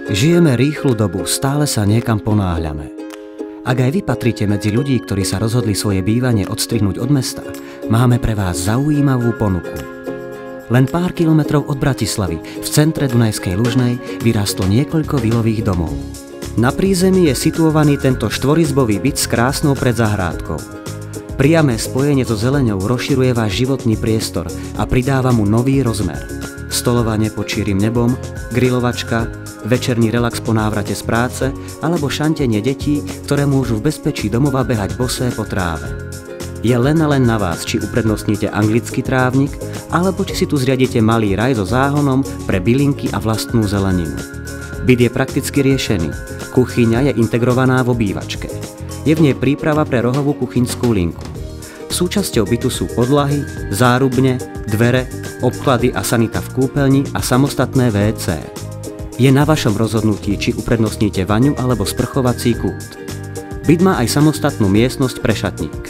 Žijeme rýchlu dobu, stále sa niekam ponáhľame. Ak aj vy patríte medzi ľudí, ktorí sa rozhodli svoje bývanie odstrihnúť od mesta, máme pre vás zaujímavú ponuku. Len pár kilometrov od Bratislavy, v centre Dunajskej Lužnej, vyrástlo niekoľko vilových domov. Na prízemí je situovaný tento štvorizbový byt s krásnou predzahrádkou. Priame spojenie so zeleňou rozširuje váš životný priestor a pridáva mu nový rozmer. Stolovanie pod šírim nebom, grilovačka, večerný relax po návrate z práce alebo šantenie detí, ktoré môžu v bezpečí domova behať bosé po tráve. Je len a len na vás, či uprednostníte anglický trávnik, alebo či si tu zriadite malý raj so záhonom pre bylinky a vlastnú zeleninu. Byt je prakticky riešený. Kuchyňa je integrovaná v obývačke. Je v nej príprava pre rohovú kuchyňskú linku. Súčasťou bytu sú podlahy, zárubne, dvere, obklady a sanita v kúpeľni a samostatné WC. Je na vašom rozhodnutí, či uprednostníte vaňu alebo sprchovací kút. Byt má aj samostatnú miestnosť pre šatník.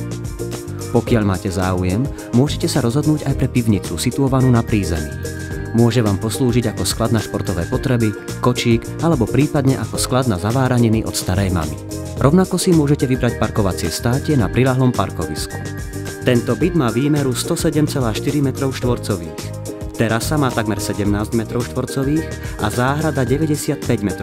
Pokiaľ máte záujem, môžete sa rozhodnúť aj pre pivnicu situovanú na prízemí. Môže vám poslúžiť ako sklad na športové potreby, kočík alebo prípadne ako sklad na zaváraniny od starej mamy. Rovnako si môžete vybrať parkovacie státie na priľahlom parkovisku. Tento byt má výmeru 107,4 m². Terasa má takmer 17 m², a záhrada 95 m².